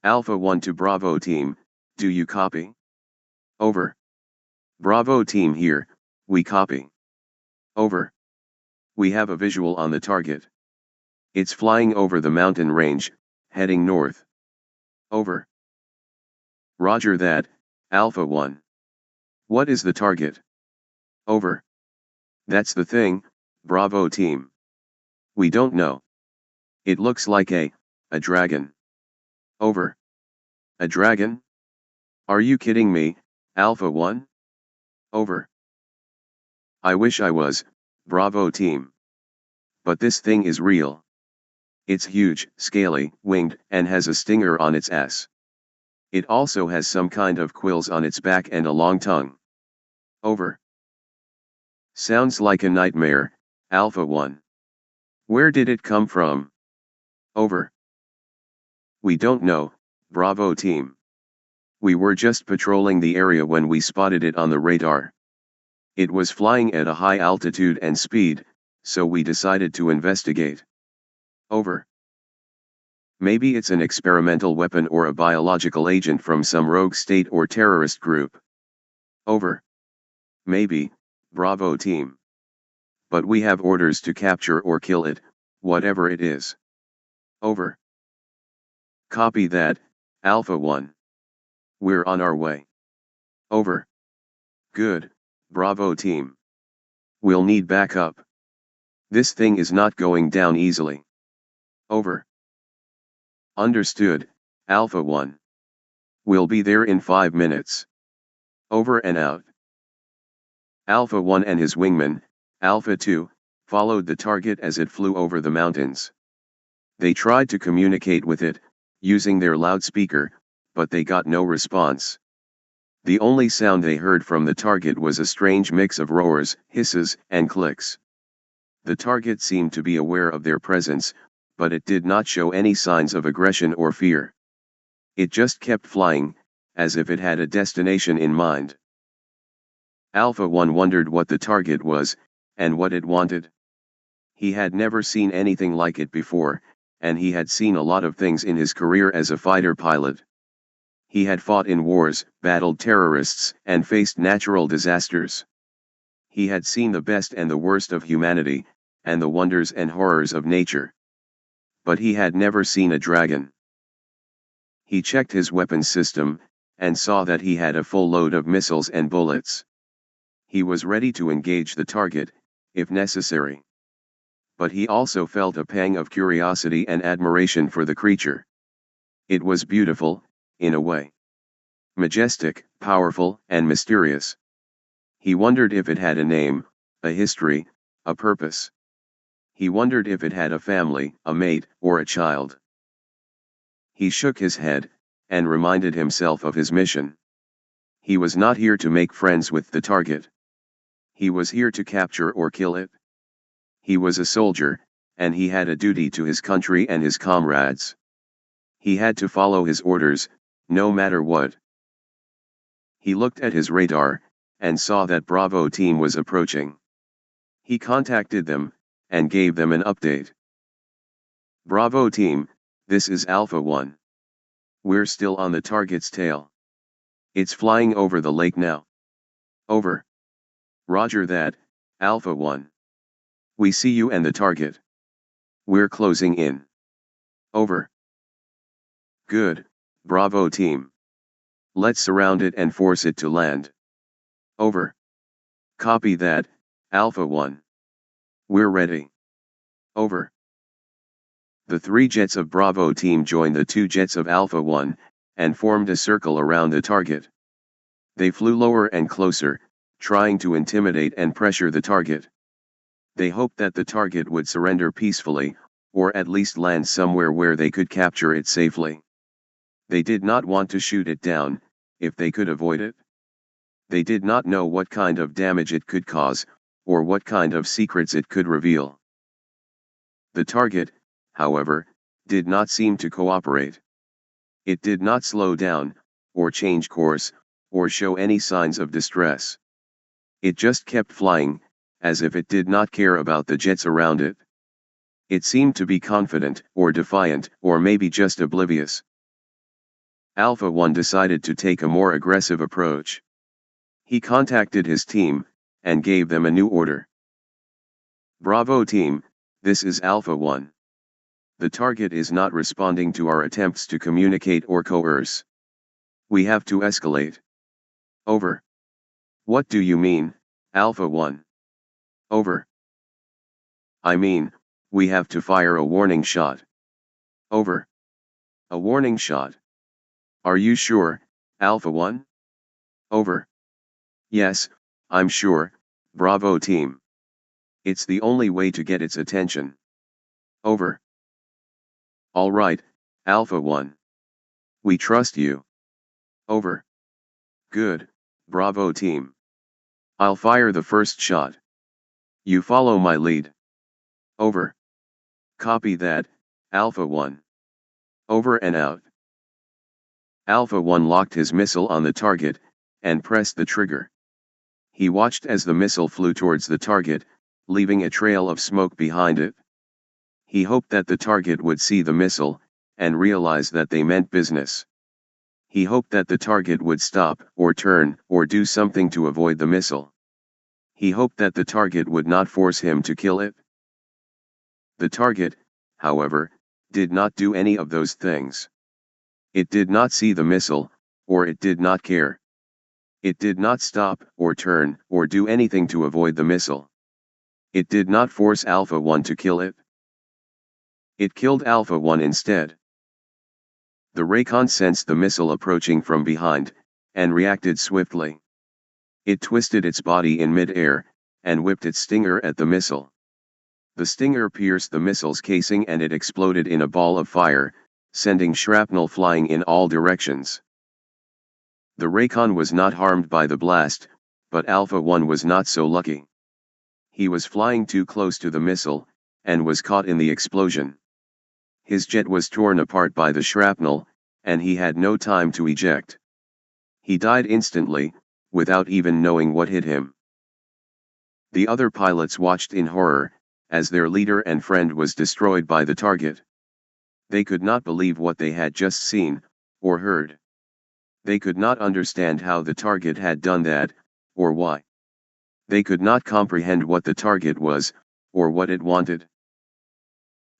Alpha 1 to Bravo team, do you copy? Over. Bravo team here, we copy. Over. We have a visual on the target. It's flying over the mountain range, heading north. Over. Roger that, Alpha 1. What is the target? Over. That's the thing, Bravo team. We don't know. It looks like a dragon. Over. A dragon? Are you kidding me, Alpha 1? Over. I wish I was, Bravo team. But this thing is real. It's huge, scaly, winged, and has a stinger on its ass. It also has some kind of quills on its back and a long tongue. Over. Sounds like a nightmare, Alpha 1. Where did it come from? Over. We don't know, Bravo team. We were just patrolling the area when we spotted it on the radar. It was flying at a high altitude and speed, so we decided to investigate. Over. Maybe it's an experimental weapon or a biological agent from some rogue state or terrorist group. Over. Maybe, Bravo team. But we have orders to capture or kill it, whatever it is. Over. Copy that, Alpha 1. We're on our way. Over. Good, Bravo team. We'll need backup. This thing is not going down easily. Over. Understood, Alpha 1. We'll be there in 5 minutes. Over and out. Alpha 1 and his wingman, Alpha 2, followed the target as it flew over the mountains. They tried to communicate with it, using their loudspeaker, but they got no response. The only sound they heard from the target was a strange mix of roars, hisses, and clicks. The target seemed to be aware of their presence, but it did not show any signs of aggression or fear. It just kept flying, as if it had a destination in mind. Alpha 1 wondered what the target was, and what it wanted. He had never seen anything like it before, and he had seen a lot of things in his career as a fighter pilot. He had fought in wars, battled terrorists, and faced natural disasters. He had seen the best and the worst of humanity, and the wonders and horrors of nature. But he had never seen a dragon. He checked his weapons system, and saw that he had a full load of missiles and bullets. He was ready to engage the target, if necessary. But he also felt a pang of curiosity and admiration for the creature. It was beautiful, in a way. Majestic, powerful, and mysterious. He wondered if it had a name, a history, a purpose. He wondered if it had a family, a mate, or a child. He shook his head, and reminded himself of his mission. He was not here to make friends with the target. He was here to capture or kill it. He was a soldier, and he had a duty to his country and his comrades. He had to follow his orders, no matter what. He looked at his radar, and saw that Bravo team was approaching. He contacted them, and gave them an update. Bravo team, this is Alpha 1. We're still on the target's tail. It's flying over the lake now. Over. Roger that, Alpha 1. We see you and the target. We're closing in. Over. Good, Bravo team. Let's surround it and force it to land. Over. Copy that, Alpha 1. We're ready. Over. The 3 jets of Bravo team joined the 2 jets of Alpha 1, and formed a circle around the target. They flew lower and closer, trying to intimidate and pressure the target. They hoped that the target would surrender peacefully, or at least land somewhere where they could capture it safely. They did not want to shoot it down, if they could avoid it. They did not know what kind of damage it could cause, or what kind of secrets it could reveal. The target, however, did not seem to cooperate. It did not slow down, or change course, or show any signs of distress. It just kept flying, as if it did not care about the jets around it. It seemed to be confident, or defiant, or maybe just oblivious. Alpha 1 decided to take a more aggressive approach. He contacted his team, and gave them a new order. Bravo team, this is Alpha 1. The target is not responding to our attempts to communicate or coerce. We have to escalate. Over. What do you mean, Alpha 1? Over. I mean, we have to fire a warning shot. Over. A warning shot. Are you sure, Alpha 1? Over. Yes, I'm sure, Bravo team. It's the only way to get its attention. Over. All right, Alpha 1. We trust you. Over. Good, Bravo team. I'll fire the first shot. You follow my lead. Over. Copy that, Alpha 1. Over and out. Alpha 1 locked his missile on the target, and pressed the trigger. He watched as the missile flew towards the target, leaving a trail of smoke behind it. He hoped that the target would see the missile, and realize that they meant business. He hoped that the target would stop, or turn, or do something to avoid the missile. He hoped that the target would not force him to kill it. The target, however, did not do any of those things. It did not see the missile, or it did not care. It did not stop, or turn, or do anything to avoid the missile. It did not force Alpha 1 to kill it. It killed Alpha 1 instead. The Raycon sensed the missile approaching from behind, and reacted swiftly. It twisted its body in mid-air, and whipped its stinger at the missile. The stinger pierced the missile's casing and it exploded in a ball of fire, sending shrapnel flying in all directions. The Raycon was not harmed by the blast, but Alpha 1 was not so lucky. He was flying too close to the missile, and was caught in the explosion. His jet was torn apart by the shrapnel, and he had no time to eject. He died instantly, without even knowing what hit him. The other pilots watched in horror, as their leader and friend was destroyed by the target. They could not believe what they had just seen, or heard. They could not understand how the target had done that, or why. They could not comprehend what the target was, or what it wanted.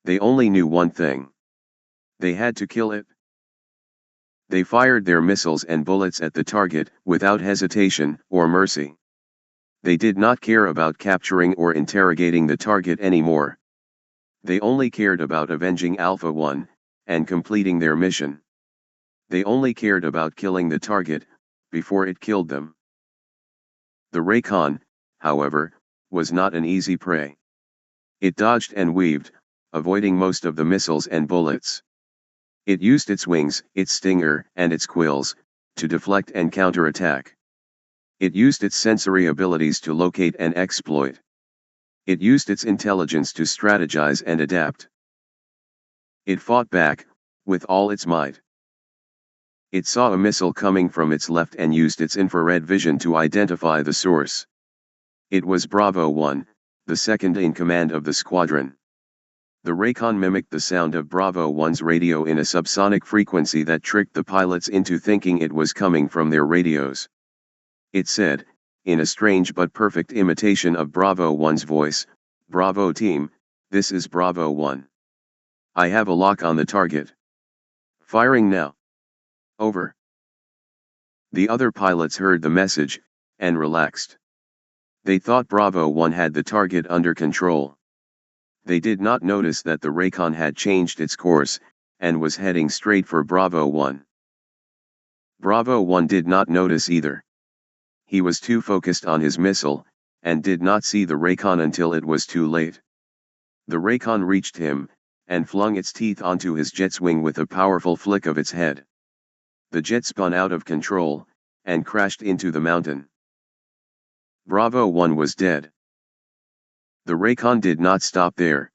They only knew one thing. They had to kill it. They fired their missiles and bullets at the target, without hesitation, or mercy. They did not care about capturing or interrogating the target anymore. They only cared about avenging Alpha 1, and completing their mission. They only cared about killing the target, before it killed them. The Raycon, however, was not an easy prey. It dodged and weaved, avoiding most of the missiles and bullets. It used its wings, its stinger, and its quills, to deflect and counterattack. It used its sensory abilities to locate and exploit. It used its intelligence to strategize and adapt. It fought back, with all its might. It saw a missile coming from its left and used its infrared vision to identify the source. It was Bravo 1, the second in command of the squadron. The Raycon mimicked the sound of Bravo 1's radio in a subsonic frequency that tricked the pilots into thinking it was coming from their radios. It said, in a strange but perfect imitation of Bravo 1's voice, "Bravo team, this is Bravo 1. I have a lock on the target. Firing now. Over." The other pilots heard the message, and relaxed. They thought Bravo 1 had the target under control. They did not notice that the Raycon had changed its course, and was heading straight for Bravo 1. Bravo 1 did not notice either. He was too focused on his missile, and did not see the Raycon until it was too late. The Raycon reached him, and flung its teeth onto his jet's wing with a powerful flick of its head. The jet spun out of control, and crashed into the mountain. Bravo 1 was dead. The Raycon did not stop there.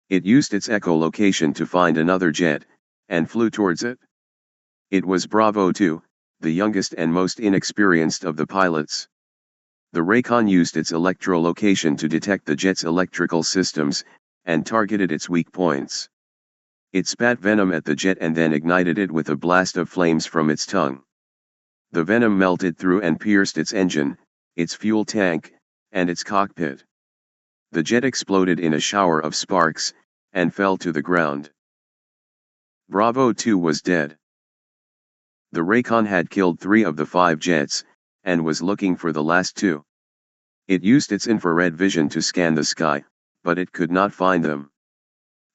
It used its echolocation to find another jet, and flew towards it. It was Bravo 2, the youngest and most inexperienced of the pilots. The Raycon used its electrolocation to detect the jet's electrical systems, and targeted its weak points. It spat venom at the jet and then ignited it with a blast of flames from its tongue. The venom melted through and pierced its engine, its fuel tank, and its cockpit. The jet exploded in a shower of sparks, and fell to the ground. Bravo 2 was dead. The Raycon had killed 3 of the 5 jets, and was looking for the last 2. It used its infrared vision to scan the sky, but it could not find them.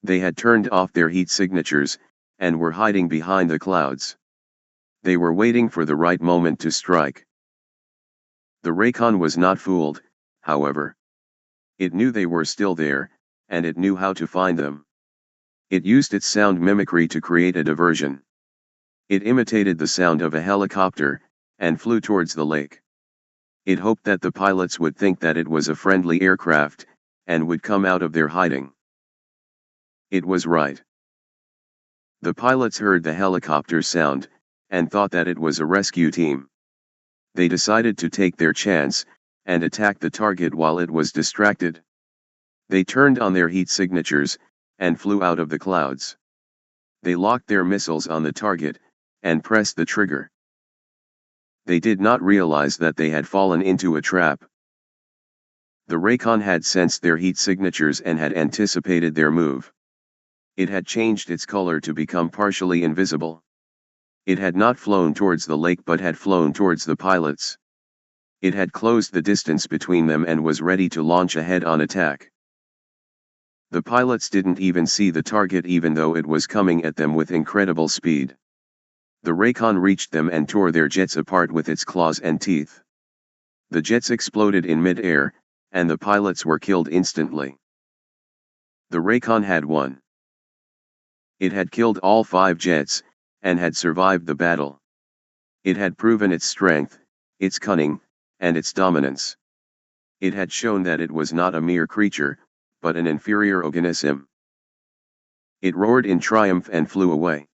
They had turned off their heat signatures, and were hiding behind the clouds. They were waiting for the right moment to strike. The Raycon was not fooled, however. It knew they were still there, and it knew how to find them. It used its sound mimicry to create a diversion. It imitated the sound of a helicopter, and flew towards the lake. It hoped that the pilots would think that it was a friendly aircraft, and would come out of their hiding. It was right. The pilots heard the helicopter sound, and thought that it was a rescue team. They decided to take their chance, and attack the target while it was distracted. They turned on their heat signatures, and flew out of the clouds. They locked their missiles on the target, and pressed the trigger. They did not realize that they had fallen into a trap. The Raycon had sensed their heat signatures and had anticipated their move. It had changed its color to become partially invisible. It had not flown towards the lake but had flown towards the pilots. It had closed the distance between them and was ready to launch a head-on attack. The pilots didn't even see the target even though it was coming at them with incredible speed. The Raycon reached them and tore their jets apart with its claws and teeth. The jets exploded in mid-air, and the pilots were killed instantly. The Raycon had won. It had killed all 5 jets, and had survived the battle. It had proven its strength, its cunning, and its dominance. It had shown that it was not a mere creature, but an inferior organism. It roared in triumph and flew away.